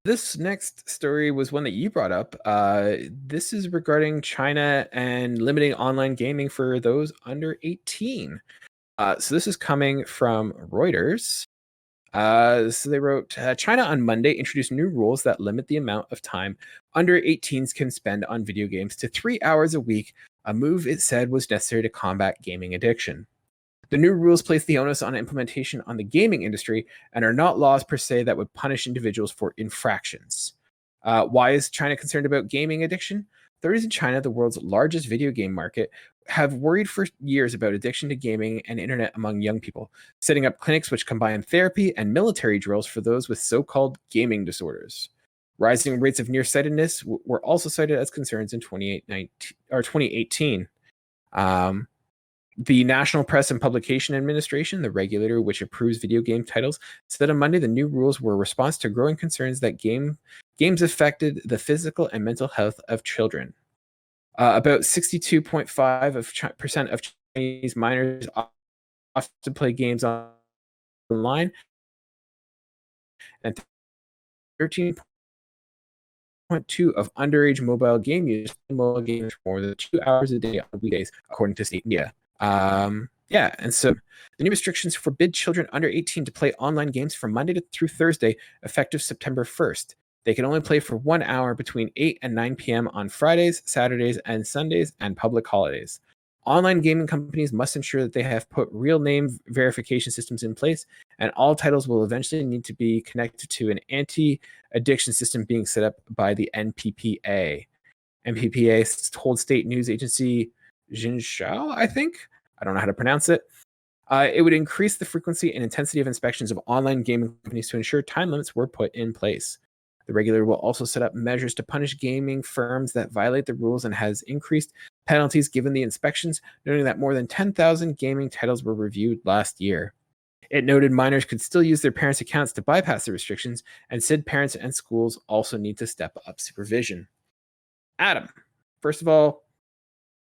This next story was one that you brought up. This is regarding China and limiting online gaming for those under 18. So this is coming from Reuters. So they wrote, China on Monday introduced new rules that limit the amount of time under 18s can spend on video games to 3 hours a week, a move it said was necessary to combat gaming addiction. The new rules place the onus on implementation on the gaming industry and are not laws per se that would punish individuals for infractions. Why is China concerned about gaming addiction? Authorities in China, the world's largest video game market, have worried for years about addiction to gaming and internet among young people, setting up clinics which combine therapy and military drills for those with so-called gaming disorders. Rising rates of nearsightedness were also cited as concerns in 2018. The National Press and Publication Administration, the regulator which approves video game titles, said on Monday the new rules were a response to growing concerns that games affected the physical and mental health of children. About 62.5% of Chinese minors often play games online, and 13.2% of underage mobile game users play mobile games for more than 2 hours a day on weekdays, according to state media. And so the new restrictions forbid children under 18 to play online games from Monday through Thursday, effective September 1st. They can only play for 1 hour between 8 and 9 p.m. on Fridays, Saturdays, and Sundays, and public holidays. Online gaming companies must ensure that they have put real name verification systems in place, and all titles will eventually need to be connected to an anti-addiction system being set up by the NPPA. NPPA told state news agency Xinhua, I think. I don't know how to pronounce it. It would increase the frequency and intensity of inspections of online gaming companies to ensure time limits were put in place. The regulator will also set up measures to punish gaming firms that violate the rules and has increased penalties given the inspections, noting that more than 10,000 gaming titles were reviewed last year. It noted minors could still use their parents' accounts to bypass the restrictions, and said parents and schools also need to step up supervision. Adam, first of all,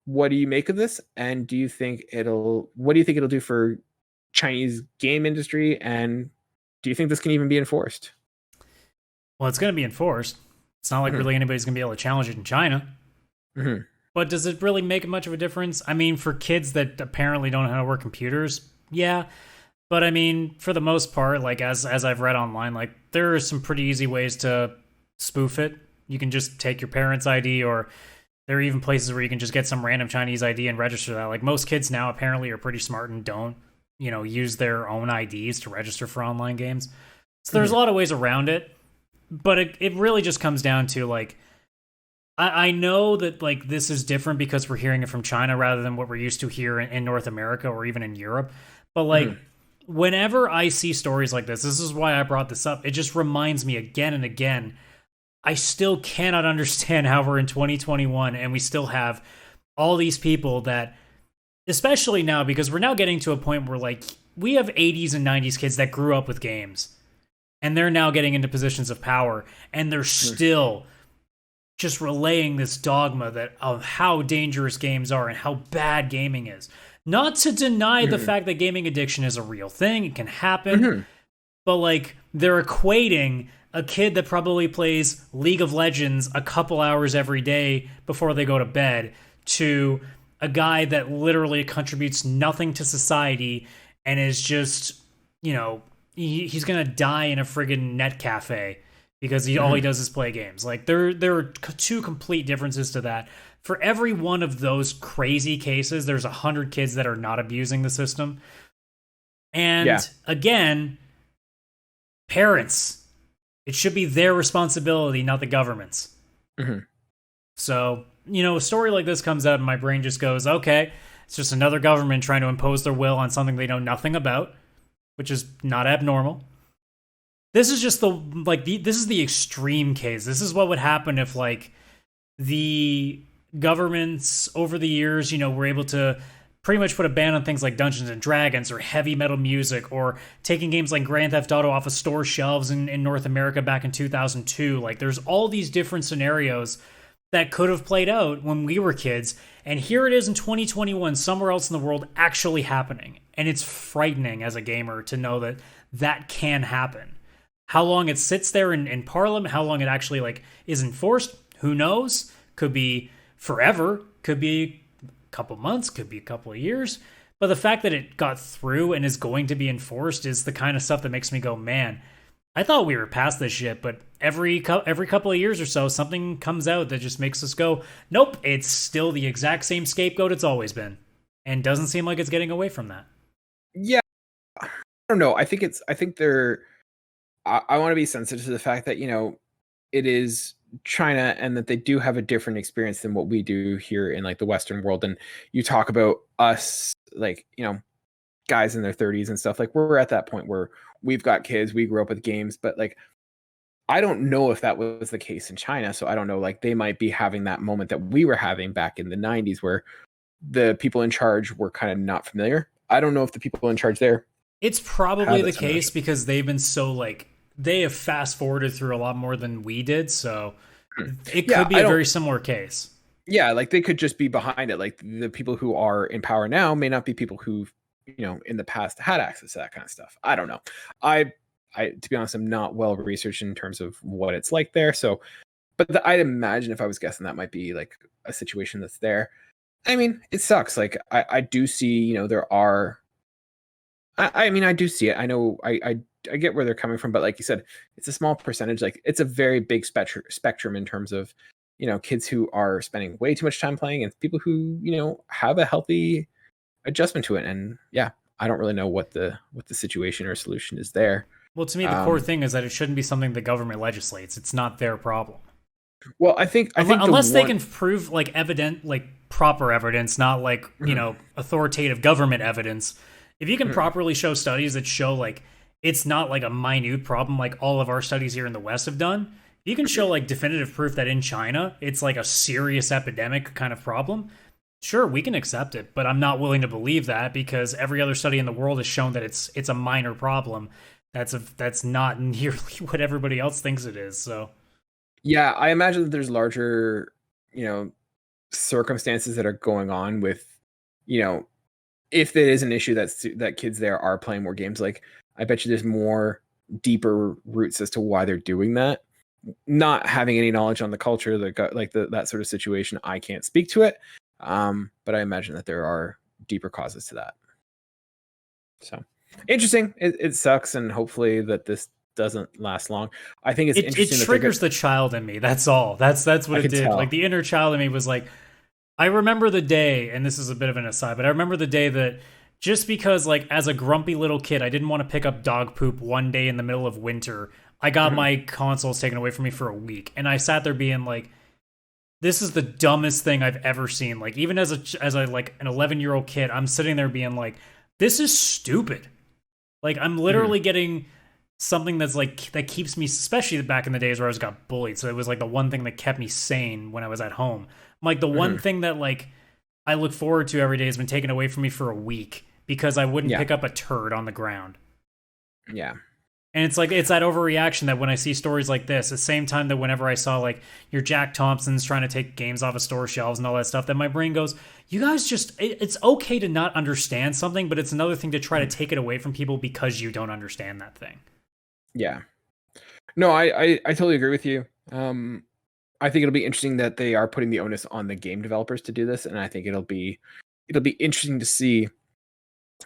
what do you make of this? And what do you think it'll do for Chinese game industry? And do you think this can even be enforced? Well, it's going to be enforced. It's not like really anybody's going to be able to challenge it in China. Mm-hmm. But does it really make much of a difference? I mean, for kids that apparently don't know how to work computers, yeah. But I mean, for the most part, like as I've read online, like there are some pretty easy ways to spoof it. You can just take your parents' ID, or there are even places where you can just get some random Chinese ID and register that. Like most kids now apparently are pretty smart and don't, use their own IDs to register for online games. So there's a lot of ways around it. But it really just comes down to, like, I know that, like, this is different because we're hearing it from China rather than what we're used to here in North America or even in Europe. But, like, whenever I see stories like this is why I brought this up. It just reminds me again and again, I still cannot understand how we're in 2021 and we still have all these people that, especially now, because we're now getting to a point where, like, we have 80s and 90s kids that grew up with games. And they're now getting into positions of power, and they're still just relaying this dogma of how dangerous games are and how bad gaming is. Not to deny the fact that gaming addiction is a real thing, it can happen, but like they're equating a kid that probably plays League of Legends a couple hours every day before they go to bed to a guy that literally contributes nothing to society and is just, he's gonna die in a friggin' net cafe because all he does is play games. Like there are two complete differences to that. For every one of those crazy cases, there's 100 kids that are not abusing the system. And again, parents, it should be their responsibility, not the government's. So, a story like this comes out and my brain just goes, okay, it's just another government trying to impose their will on something they know nothing about, which is not abnormal. This is just this is the extreme case. This is what would happen if, like, the governments over the years, were able to pretty much put a ban on things like Dungeons and Dragons or heavy metal music or taking games like Grand Theft Auto off of store shelves in North America back in 2002. Like, there's all these different scenarios that could have played out when we were kids. And here it is in 2021, somewhere else in the world, actually happening. And it's frightening as a gamer to know that that can happen. How long it sits there in Parliament, how long it actually like is enforced, who knows? Could be forever, could be a couple months, could be a couple of years. But the fact that it got through and is going to be enforced is the kind of stuff that makes me go, man, I thought we were past this shit, but every couple of years or so, something comes out that just makes us go, nope, it's still the exact same scapegoat it's always been. And doesn't seem like it's getting away from that. Yeah. I don't know. I think they're, I want to be sensitive to the fact that, it is China and that they do have a different experience than what we do here in like the Western world. And you talk about us, like, guys in their 30s and stuff, like we're at that point where we've got kids, we grew up with games, but like, I don't know if that was the case in China. So I don't know, like they might be having that moment that we were having back in the 90s where the people in charge were kind of not familiar. I don't know if the people in charge there. It's probably the case because they've been so like, they have fast forwarded through a lot more than we did. So it could be a very similar case. Yeah. Like they could just be behind it. Like the people who are in power now may not be people who, in the past had access to that kind of stuff. I don't know. I, to be honest, I'm not well researched in terms of what it's like there. So, but I'd imagine if I was guessing that might be like a situation that's there. I mean, it sucks. Like I do see, there are, I mean, I do see it. I know I get where they're coming from, but like you said, it's a small percentage. Like it's a very big spectrum in terms of, kids who are spending way too much time playing and people who, have a healthy adjustment to it. And yeah, I don't really know what the situation or solution is there. Well, to me, the core thing is that it shouldn't be something the government legislates. It's not their problem. Well, I think unless they can prove like proper evidence, not like, authoritative government evidence. If you can properly show studies that show like it's not like a minute problem like all of our studies here in the West have done, you can show like definitive proof that in China it's like a serious epidemic kind of problem. Sure, we can accept it, but I'm not willing to believe that because every other study in the world has shown that it's a minor problem. That's not nearly what everybody else thinks it is. So yeah, I imagine that there's larger, circumstances that are going on with, if there is an issue that kids there are playing more games, like I bet you there's more deeper roots as to why they're doing that. Not having any knowledge on the culture, that sort of situation, I can't speak to it. But I imagine that there are deeper causes to that. So interesting. It sucks, and hopefully that this doesn't last long. I think it's interesting. It triggers the child in me. That's all. That's what it did. Tell. Like the inner child in me was like, I remember the day, and this is a bit of an aside, but I remember the day that just because like as a grumpy little kid, I didn't want to pick up dog poop one day in the middle of winter. I got my consoles taken away from me for a week, and I sat there being like, this is the dumbest thing I've ever seen. Like even as a like an 11-year-old kid, I'm sitting there being like, this is stupid. Like I'm literally getting something that's like that keeps me, especially back in the days where I got bullied. So it was like the one thing that kept me sane when I was at home. Like the one thing that like I look forward to every day has been taken away from me for a week because I wouldn't pick up a turd on the ground. Yeah. And it's like, it's that overreaction that when I see stories like this, at the same time that whenever I saw like your Jack Thompsons trying to take games off of store shelves and all that stuff, that my brain goes, you guys just, it's okay to not understand something, but it's another thing to try to take it away from people because you don't understand that thing. Yeah. No, I totally agree with you. I think it'll be interesting that they are putting the onus on the game developers to do this, and I think it'll be interesting to see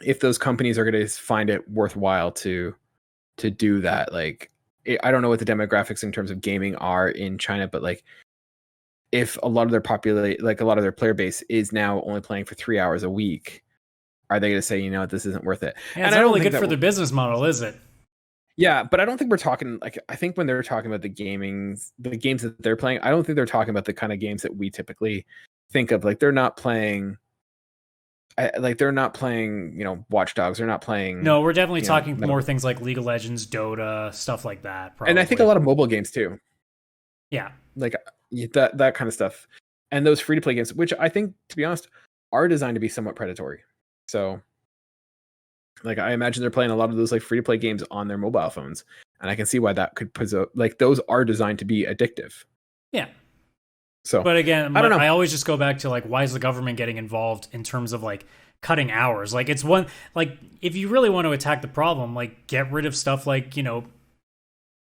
if those companies are going to find it worthwhile to do that. Like, I don't know what the demographics in terms of gaming are in China, but like, if a lot of their player base is now only playing for 3 hours a week, are they going to say, this isn't worth it? Yeah, it's not really good for the business model, is it? Yeah, but I don't think we're talking like, I think when they're talking about the games that they're playing, I don't think they're talking about the kind of games that we typically think of. Like they're not playing, Watch Dogs. They're not playing. No, we're definitely talking more things like League of Legends, Dota, stuff like that. Probably. And I think a lot of mobile games too. Yeah, like that kind of stuff, and those free to play games, which I think, to be honest, are designed to be somewhat predatory. So. Like I imagine they're playing a lot of those like free to play games on their mobile phones, and I can see why that could like those are designed to be addictive. Yeah. So, but again, I don't know. I always just go back to like, why is the government getting involved in terms of like cutting hours? Like it's one, like if you really want to attack the problem, like get rid of stuff like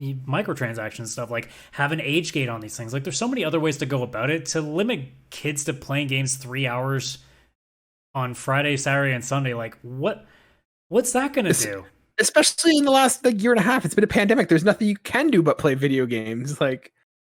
microtransactions stuff, like have an age gate on these things. Like there's so many other ways to go about it. To limit kids to playing games 3 hours on Friday, Saturday, and Sunday, like what's that gonna do? Especially in the last year and a half, it's been a pandemic. There's nothing you can do but play video games. Like